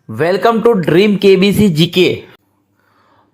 Welcome to dream KBC GK.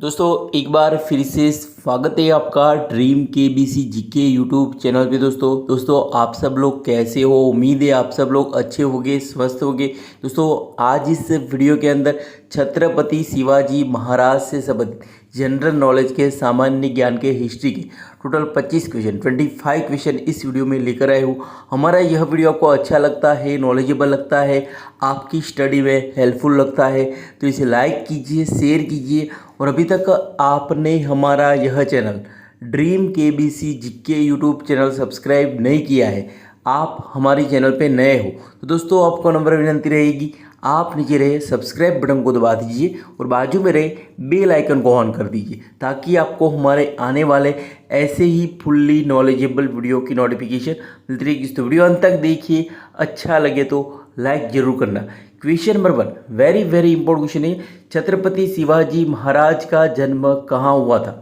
दोस्तों एक बार फिर से स्वागत है आपका dream KBC GK YouTube channel पे। दोस्तों आप सब लोग कैसे हो? उम्मीद है आप सब लोग अच्छे होंगे, स्वस्थ होंगे। दोस्तों आज इस वीडियो के अंदर छत्रपति शिवाजी महाराज से संबंधित जनरल नॉलेज के, सामान्य ज्ञान के, हिस्ट्री के टोटल 25 क्वेश्चन, 25 क्वेश्चन इस वीडियो में लेकर आए हूँ। हमारा यह वीडियो आपको अच्छा लगता है, नॉलेजेबल लगता है, आपकी स्टडी में हेल्पफुल लगता है तो इसे लाइक कीजिए, शेयर कीजिए। और अभी तक आपने हमारा यह channel dream KBC GK YouTube channel subscribe नहीं किया है, आप हमारे चैनल पे नए हो तो दोस्तों आपको नम्र विनंती रहेगी, आप नीचे रहे सब्सक्राइब बटन को दबा दीजिए और बाजू में रहे बेल आइकन को ऑन कर दीजिए ताकि आपको हमारे आने वाले ऐसे ही फुल्ली नॉलेजेबल वीडियो की नोटिफिकेशन मिलती रहेगी। तो वीडियो अंत तक देखिए, अच्छा लगे तो लाइक जरूर करना। Question number 1 very important question है, छत्रपति शिवाजी महाराज का जन्म कहाँ हुआ था?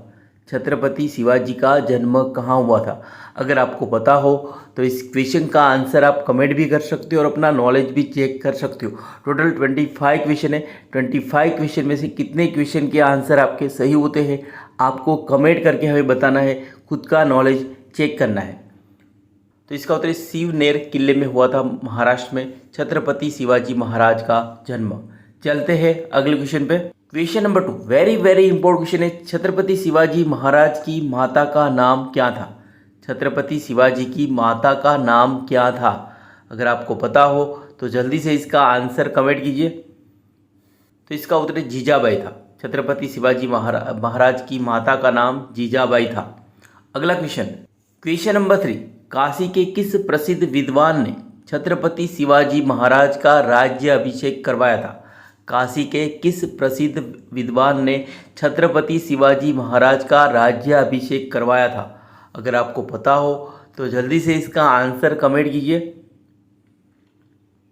छत्रपति शिवाजी का जन्म कहाँ हुआ था? अगर आपको पता हो तो इस क्वेश्चन का आंसर आप कमेंट भी कर सकते हो और अपना नॉलेज भी चेक कर सकते हो। टोटल 25 क्वेश्चन है, 25 क्वेश्चन में से कितने क्वेश्चन के आंसर आपके सही होते हैं आपको कमेंट करके हमें बताना है, खुद का नॉलेज चेक करना है। तो इसका उत्तर शिवनेर किले में हुआ था, महाराष्ट्र में छत्रपति शिवाजी महाराज का जन्म। चलते हैं अगले क्वेश्चन पे। Question number 2 very important question है, छत्रपति शिवाजी महाराज की माता का नाम क्या था? छत्रपति शिवाजी की माता का नाम क्या था? अगर आपको पता हो तो जल्दी से इसका आंसर कमेंट कीजिए। तो इसका उत्तर जीजाबाई था। छत्रपति शिवाजी महाराज की माता का नाम जीजाबाई था। अगला क्वेश्चन नंबर 3, काशी के किस प्रसिद्ध विद्वान ने छत्रपति शिवाजी महाराज का राज्य अभिषेक करवाया था? काशी के किस प्रसिद्ध विद्वान ने छत्रपति शिवाजी महाराज का राज्य अभिषेक करवाया था? अगर आपको पता हो तो जल्दी से इसका आंसर कमेंट कीजिए।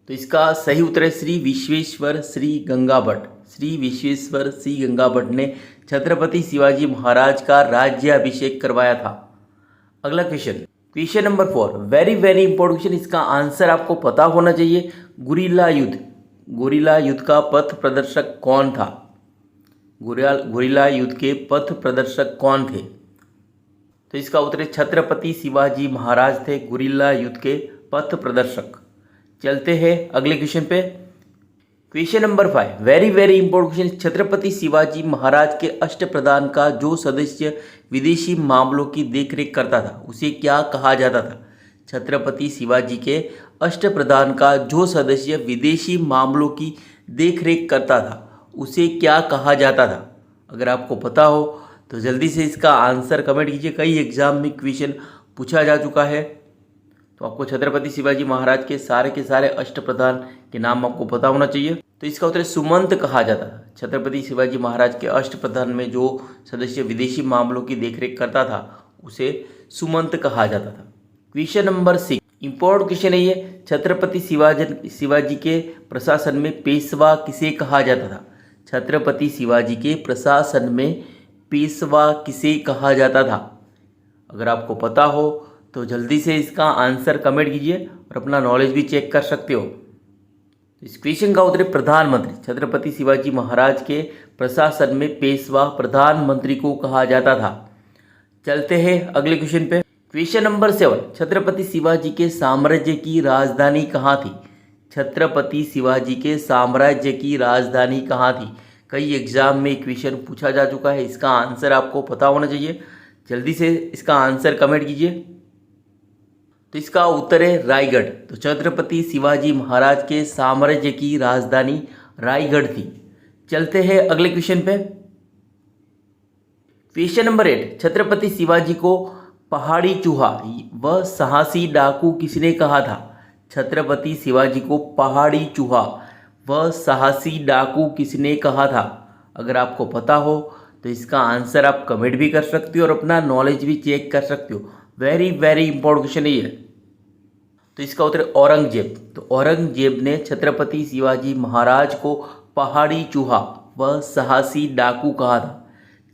तो इसका सही उत्तर है श्री विश्वेश्वर श्री गंगा भट्ट। श्री विश्वेश्वर श्री गंगा भट्ट ने छत्रपति शिवाजी महाराज का राज्य अभिषेक करवाया था। अगला question number 4 very important question, इसका आंसर आपको पता होना चाहिए। गोरिल्ला युद्ध का पथ प्रदर्शक कौन था? गोरिल्ला युद्ध के पथ प्रदर्शक कौन थे? तो इसका उत्तर छत्रपति शिवाजी महाराज थे गोरिल्ला युद्ध के पथ प्रदर्शक। चलते हैं अगले क्वेश्चन पे। Question number 5 very important question, Chhatrapati Shivaji Maharaj के अष्टप्रधान का जो सदस्य विदेशी मामलों की देखरेख करता था उसे क्या कहा जाता था? छत्रपति शिवाजी के अष्टप्रधान का जो सदस्य विदेशी मामलों की देखरेख करता था उसे क्या कहा जाता था? अगर आपको पता हो तो जल्दी से इसका आंसर कमेंट कीजिए। कई एग्जाम में क्वेश्चन पूछा जा चुका है तो आपको छत्रपति शिवाजी महाराज के सारे अष्टप्रधान के नाम आपको पता होना चाहिए। तो इसका उत्तर सुमंत कहा जाता था। छत्रपति शिवाजी महाराज के अष्टप्रधान में जो सदस्य विदेशी मामलों की देखरेख करता था उसे सुमंत कहा जाता था। क्वेश्चन नंबर 6 इंपॉर्टेंट क्वेश्चन है ये, छत्रपति शिवाजी के प्रशासन में पेशवा किसे कहा जाता था? छत्रपति शिवाजी के प्रशासन में पेशवा किसे कहा जाता था? अगर आपको पता हो तो जल्दी से इसका आंसर कमेंट कीजिए और अपना नॉलेज भी चेक कर सकते हो। इस क्वेश्चन का उत्तर प्रधानमंत्री। छत्रपति शिवाजी महाराज के प्रशासन में पेशवा प्रधानमंत्री को कहा जाता था। चलते हैं अगले क्वेश्चन पे। क्वेश्चन नंबर 7 छत्रपति शिवाजी के साम्राज्य की राजधानी कहाँ थी? छत्रपति शिवाजी के साम्राज्य की राजधानी कहाँ थी? कई एग्जाम में क्वेश्चन पूछा जा चुका है, इसका आंसर आपको पता होना चाहिए। जल्दी से इसका आंसर कमेंट कीजिए। तो इसका उत्तर है रायगढ़। तो छत्रपति शिवाजी महाराज के साम्राज्य की राजधानी रायगढ़ थी। चलते हैं अगले क्वेश्चन पे। क्वेश्चन नंबर 8 छत्रपति शिवाजी को पहाड़ी चूहा व साहसी डाकू किसने कहा था? छत्रपति शिवाजी को पहाड़ी चूहा व साहसी डाकू किसने कहा था? अगर आपको पता हो तो इसका आंसर आप कमेंट भी कर सकते हो और अपना नॉलेज भी चेक कर सकते हो। वेरी इंपॉर्टेंट क्वेश्चन है ये। तो इसका उत्तर औरंगजेब। तो औरंगजेब ने छत्रपति शिवाजी महाराज को पहाड़ी चूहा व साहसी डाकू कहा था।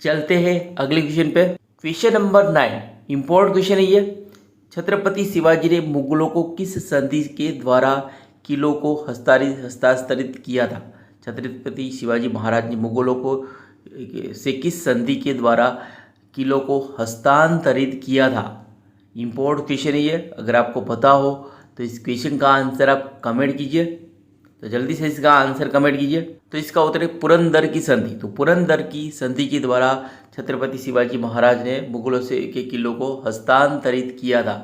चलते हैं अगले क्वेश्चन पे। क्वेश्चन नंबर 9 इंपॉर्टेंट क्वेश्चन है ये, छत्रपति शिवाजी ने मुगलों को किस संधि के द्वारा किलों को हस्तांतरित किया था? छत्रपति शिवाजी महाराज ने मुगलों को से किस संधि के द्वारा किलों को हस्तांतरित किया था। इम्पोर्टेंट क्वेश्चन है ये, अगर आपको पता हो तो इस क्वेश्चन का आंसर आप कमेंट कीजिए। तो जल्दी से इसका आंसर कमेंट कीजिए। तो इसका उत्तर है पुरंदर की संधि। तो पुरंदर की संधि के द्वारा छत्रपति शिवाजी महाराज ने मुगलों से के किलों को हस्तांतरित किया था।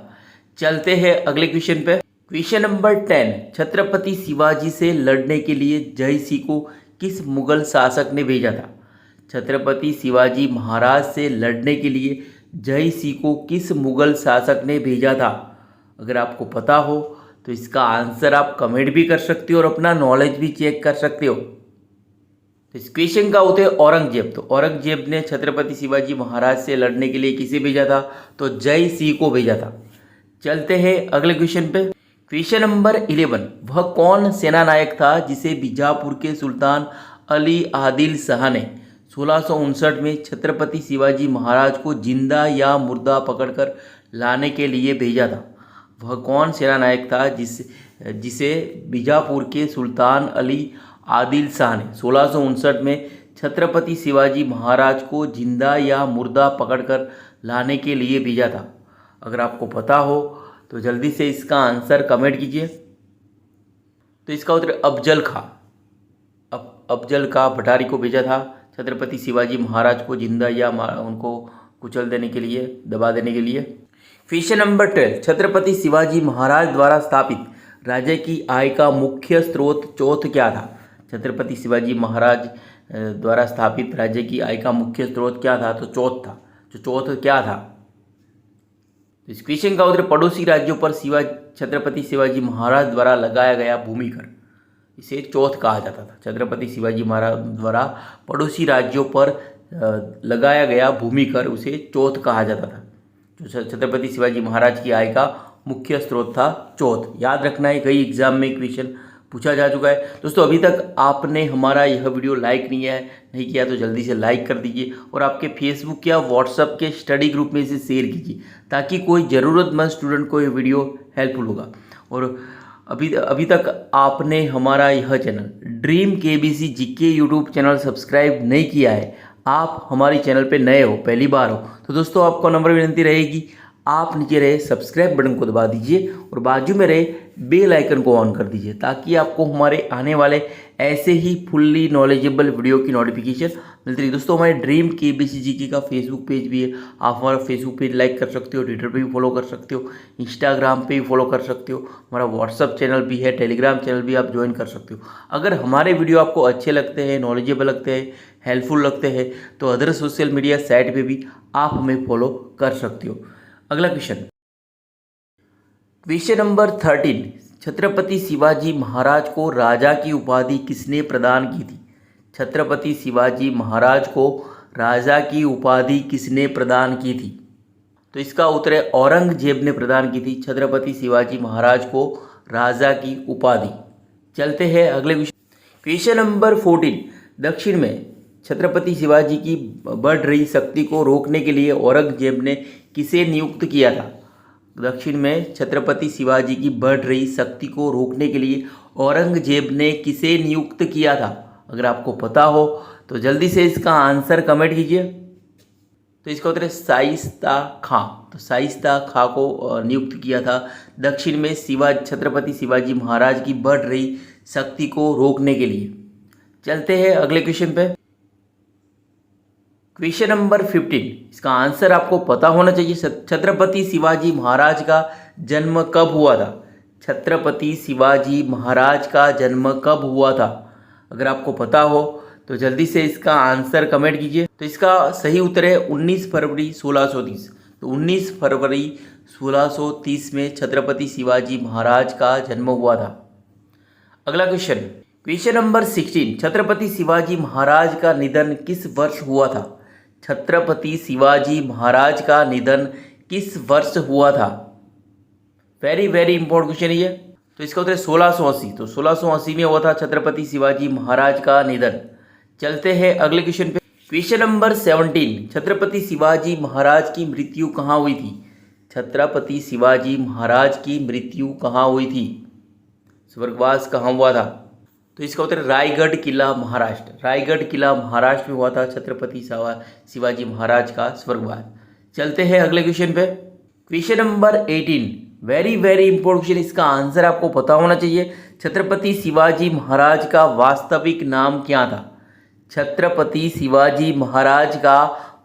चलते हैं अगले क्वेश्चन पे। क्वेश्चन नंबर 10, छत्रपति शिवाजी से लड़ने के लिए जय सिंह को किस मुगल शासक ने भेजा था। छत्रपति शिवाजी महाराज से लड़ने के लिए जय सिंह को किस मुगल शासक ने भेजा था। अगर आपको पता हो तो इसका आंसर आप कमेंट भी कर सकते हो और अपना नॉलेज भी चेक कर सकते हो। तो इस क्वेश्चन का उत्तर है औरंगजेब। तो औरंगजेब ने छत्रपति शिवाजी महाराज से लड़ने के लिए किसे भेजा था, तो जय सिंह को भेजा था। चलते हैं अगले क्वेश्चन पे। क्वेश्चन नंबर 11, वह कौन सेना नायक था जिसे बीजापुर के सुल्तान अली आदिल शाह ने 1659 में छत्रपति शिवाजी महाराज को जिंदा या मुर्दा पकड़कर लाने के लिए भेजा था। वह कौन सेना नायक था जिसे बीजापुर के सुल्तान अली आदिल शाह ने 1659 में छत्रपति शिवाजी महाराज को जिंदा या मुर्दा पकड़कर लाने के लिए भेजा था। अगर आपको पता हो तो जल्दी से इसका आंसर कमेंट कीजिए। तो इसका उत्तर अफजल खां। अफजल खां भटारी को भेजा था छत्रपति शिवाजी महाराज को जिंदा या उनको कुचल देने के लिए, दबा देने के लिए। क्वेश्चन नंबर 12, छत्रपति शिवाजी महाराज द्वारा स्थापित राज्य की आय का मुख्य स्रोत चौथ क्या था। छत्रपति शिवाजी महाराज द्वारा स्थापित राज्य की आय का मुख्य स्रोत क्या था, तो चौथ था। जो चौथ क्या था, इस क्वेश्चन का उत्तर पड़ोसी राज्यों पर छत्रपति शिवाजी महाराज द्वारा लगाया गया भूमिकर, इसे चौथ कहा जाता था। छत्रपति शिवाजी महाराज द्वारा पड़ोसी राज्यों पर लगाया गया भूमिकर उसे चौथ कहा जाता था। जो छत्रपति शिवाजी महाराज की आय का मुख्य स्रोत था चौथ। याद रखना है, कई एग्जाम में क्वेश्चन पूछा जा चुका है। दोस्तों अभी तक आपने हमारा यह वीडियो लाइक नहीं किया तो जल्दी से लाइक कर दीजिए और आपके फेसबुक या व्हाट्सएप के स्टडी ग्रुप में इसे शेयर कीजिए ताकि कोई ज़रूरतमंद स्टूडेंट को ये वीडियो हेल्पफुल होगा। और अभी तक आपने हमारा यह channel dream KBC GK YouTube channel subscribe नहीं किया है, आप हमारे चैनल पे नए हो, पहली बार हो, तो दोस्तों आपको नंबर विनती रहेगी, आप नीचे रहे सब्सक्राइब बटन को दबा दीजिए और बाजू में रहे बेल आइकन को ऑन कर दीजिए ताकि आपको हमारे आने वाले ऐसे ही फुल्ली नॉलेजेबल वीडियो की नोटिफिकेशन मिलती रही। दोस्तों हमारे ड्रीम केबीसी जीके का फेसबुक पेज भी है, आप हमारा फेसबुक पेज लाइक कर सकते हो, ट्विटर पे भी फॉलो कर सकते हो, इंस्टाग्राम पे भी फॉलो कर सकते हो, हमारा व्हाट्सअप चैनल भी है, टेलीग्राम चैनल भी आप ज्वाइन कर सकते हो। अगर हमारे वीडियो आपको अच्छे लगते हैं, नॉलेजेबल लगते हैं, हेल्पफुल लगते हैं तो अदर सोशल मीडिया साइट पर भी आप हमें फॉलो कर सकते हो। अगला question, question number 13, Chhatrapati Shivaji Maharaj को राजा की उपाधि किसने प्रदान की थी। छत्रपति शिवाजी महाराज को राजा की उपाधि किसने प्रदान की थी, तो इसका उत्तर है औरंगजेब ने प्रदान की थी छत्रपति शिवाजी महाराज को राजा की उपाधि। चलते हैं अगले क्वेश्चन, क्वेश्चन नंबर 14, दक्षिण में छत्रपति शिवाजी की बढ़ रही शक्ति को रोकने के लिए औरंगजेब ने किसे नियुक्त किया था। दक्षिण में छत्रपति शिवाजी की बढ़ रही शक्ति को रोकने के लिए औरंगजेब ने किसे नियुक्त किया था। अगर आपको पता हो तो जल्दी से इसका आंसर कमेंट कीजिए। तो इसका उत्तर है शाइस्ता खां। तो शाइस्ता खां को नियुक्त किया था दक्षिण में छत्रपति शिवाजी महाराज की बढ़ रही शक्ति को रोकने के लिए। चलते हैं अगले क्वेश्चन पे। क्वेश्चन नंबर 15, इसका आंसर आपको पता होना चाहिए। छत्रपति शिवाजी महाराज का जन्म कब हुआ था। छत्रपति शिवाजी महाराज का जन्म कब हुआ था। अगर आपको पता हो तो जल्दी से इसका आंसर कमेंट कीजिए। तो इसका सही उत्तर है 19 फरवरी 1630। तो 19 फरवरी 1630 में छत्रपति शिवाजी महाराज का जन्म हुआ था। अगला question, question number 16, Chhatrapati Shivaji Maharaj का निधन किस वर्ष हुआ था। छत्रपति शिवाजी महाराज का निधन किस वर्ष हुआ था। वेरी वेरी इंपॉर्टेंट क्वेश्चन ये। तो इसका उत्तर है 1680। तो 1680 में हुआ था छत्रपति शिवाजी महाराज का निधन। चलते हैं अगले क्वेश्चन पे। क्वेश्चन नंबर 17, छत्रपति शिवाजी महाराज की मृत्यु कहाँ हुई थी। छत्रपति शिवाजी महाराज की मृत्यु कहाँ हुई थी, स्वर्गवास कहाँ हुआ था। तो इसका उत्तर रायगढ़ किला महाराष्ट्र। रायगढ़ किला महाराष्ट्र में हुआ था छत्रपति शिवाजी महाराज का स्वर्गवास। चलते हैं अगले क्वेश्चन पे। Question number 18, very very important question, इसका आंसर आपको पता होना चाहिए। छत्रपति शिवाजी महाराज का वास्तविक नाम क्या था? छत्रपति शिवाजी महाराज का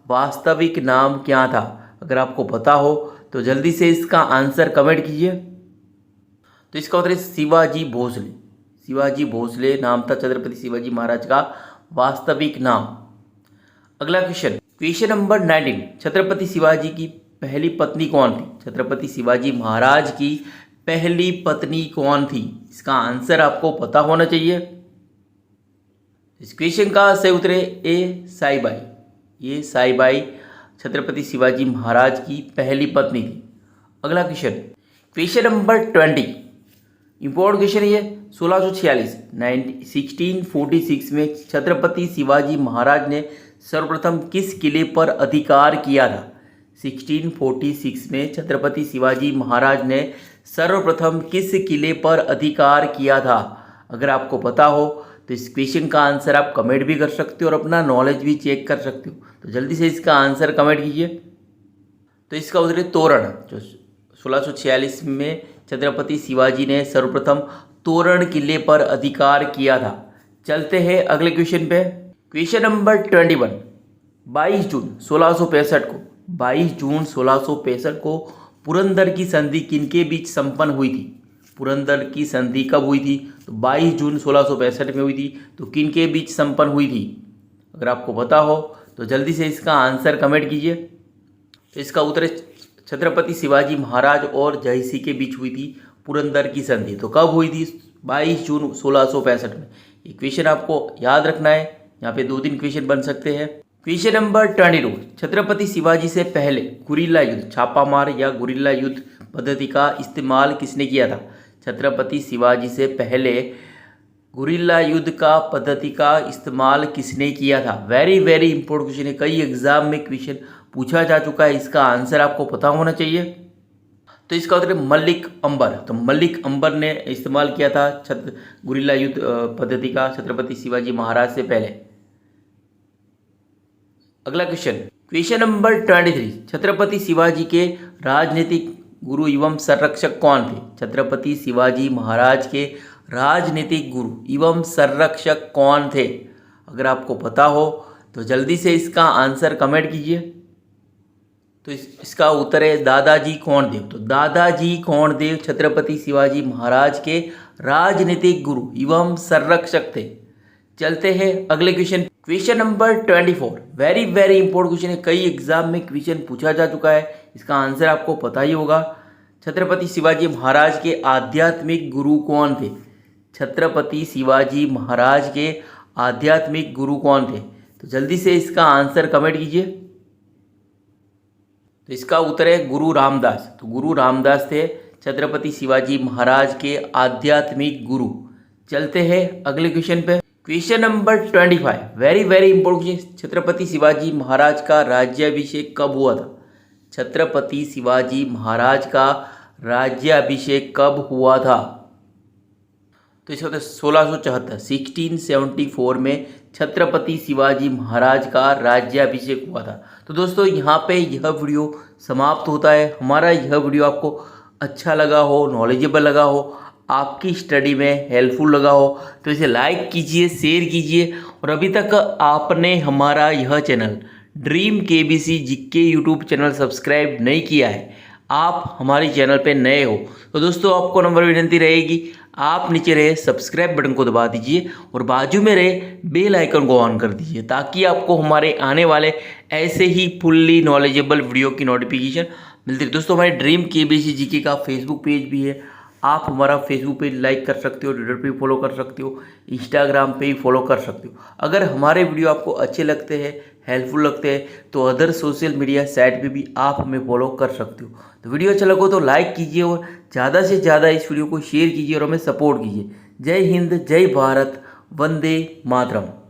वास्तविक नाम क्या था? अगर आपको पता हो तो जल्दी से इसका आंसर कमेंट कीजिए। तो इसका उत्तर है शिवाजी भोसले। शिवाजी भोसले नाम था छत्रपति शिवाजी महाराज का वास्तविक नाम। अगला question, question number 19, Chhatrapati Shivaji की पहली पत्नी कौन थी? छत्रपति शिवाजी महाराज की पहली पत्नी कौन थी? इसका आंसर आपको पता होना चाहिए। इस क्वेश्चन का सही उत्तर है ए साईबाई। ये साईबाई छत्रपति शिवाजी महाराज की पहली पत्नी थी। अगला question, question number 20, important question है ये। 1646 में छत्रपति शिवाजी महाराज ने सर्वप्रथम किस किले पर अधिकार किया था? 1646 में छत्रपति शिवाजी महाराज ने सर्वप्रथम किस किले पर अधिकार किया था? अगर आपको पता हो तो इस क्वेश्चन का आंसर आप कमेंट भी कर सकते हो और अपना नॉलेज भी चेक कर सकते हो। तो जल्दी से इसका आंसर कमेंट कीजिए। तो इसका उत्तर है तोरण। जो 1646 में छत्रपति शिवाजी ने सर्वप्रथम तोरण किले पर अधिकार किया था। चलते हैं अगले क्वेश्चन पे। क्वेश्चन नंबर 21, 22 जून 1665 को पुरंदर की संधि किनके बीच संपन्न हुई थी? पुरंदर की संधि कब हुई थी? तो 22 जून 1665 में हुई थी। तो किनके बीच संपन्न हुई थी? अगर आपको पता हो तो जल्दी से इसका आंसर कमेंट कीजिए। तो इसका उत्तर है छत्रपति शिवाजी महाराज और जयसिंह के बीच हुई थी पुरंदर की संधि। तो कब हुई थी? 22 जून 1665 में। ये क्वेश्चन आपको याद रखना है। यहाँ पे 2-3 क्वेश्चन बन सकते हैं। क्वेश्चन नंबर 22, छत्रपति शिवाजी से पहले गुरिल्ला युद्ध, छापामार या गुरिल्ला युद्ध पद्धति का इस्तेमाल किसने किया था? छत्रपति शिवाजी से पहले गुरिल्ला युद्ध का पद्धति का इस्तेमाल किसने किया था? वेरी वेरी इंपॉर्टेंट क्वेश्चन है। कई एग्जाम में क्वेश्चन पूछा जा चुका है। इसका आंसर आपको पता होना चाहिए। तो इसका उत्तर है मलिक अंबर। तो मलिक अंबर ने इस्तेमाल किया था गुरिल्ला युद्ध पद्धति का छत्रपति शिवाजी महाराज से पहले। अगला question, question number 23, Chhatrapati Shivaji के राजनीतिक गुरु एवं संरक्षक कौन थे? छत्रपति शिवाजी महाराज के राजनीतिक गुरु एवं संरक्षक कौन थे? अगर आपको पता हो तो जल्दी से इसका आंसर कमेंट कीजिए। तो इसका उत्तर है दादाजी कोंडदेव। तो दादाजी कोंडदेव छत्रपति शिवाजी महाराज के राजनीतिक गुरु एवं संरक्षक थे। चलते हैं अगले question, question number 24, very very important question है। कई एग्जाम में क्वेश्चन पूछा जा चुका है। इसका आंसर आपको पता ही होगा। छत्रपति शिवाजी महाराज के आध्यात्मिक गुरु कौन थे? छत्रपति शिवाजी महाराज के आध्यात्मिक गुरु कौन थे? तो जल्दी से इसका आंसर कमेंट कीजिए। तो इसका उत्तर है गुरु रामदास। तो गुरु रामदास थे छत्रपति शिवाजी महाराज के आध्यात्मिक गुरु। चलते हैं अगले क्वेश्चन पे, question number 25, very very important question. Chhatrapati Shivaji Maharaj का राज्याभिषेक कब हुआ था? छत्रपति शिवाजी महाराज का राज्याभिषेक कब हुआ था? तो इसका उत्तर 1674 में छत्रपति शिवाजी महाराज का राज्याभिषेक हुआ था। तो दोस्तों यहाँ पे यह वीडियो समाप्त होता है। हमारा यह वीडियो आपको अच्छा लगा हो, नॉलेजेबल लगा हो, आपकी स्टडी में हेल्पफुल लगा हो तो इसे लाइक कीजिए, शेयर कीजिए। और अभी तक आपने हमारा यह channel dream KBC GK YouTube channel subscribe नहीं किया है, आप हमारे चैनल पे नए हो तो दोस्तों आपको नंबर विनती रहेगी, आप नीचे रहे सब्सक्राइब बटन को दबा दीजिए और बाजू में रहे बेल आइकन को ऑन कर दीजिए ताकि आपको हमारे आने वाले ऐसे ही फुल्ली नॉलेजेबल वीडियो की नोटिफिकेशन मिलती है। दोस्तों हमारे ड्रीम केबीसी जीके का फेसबुक पेज भी है, आप हमारा फेसबुक पेज लाइक कर सकते हो, ट्विटर पे फॉलो कर सकते हो, इंस्टाग्राम पे ही फॉलो कर सकते हो। अगर हमारे वीडियो आपको अच्छे लगते हैं, हेल्पफुल लगते हैं तो अदर सोशल मीडिया साइट पे भी आप हमें फॉलो कर सकते हो। तो वीडियो अच्छा लगे तो लाइक कीजिए और ज़्यादा से ज़्यादा इस वीडियो को शेयर कीजिए और हमें सपोर्ट कीजिए। जय हिंद, जय भारत, वंदे मातरम।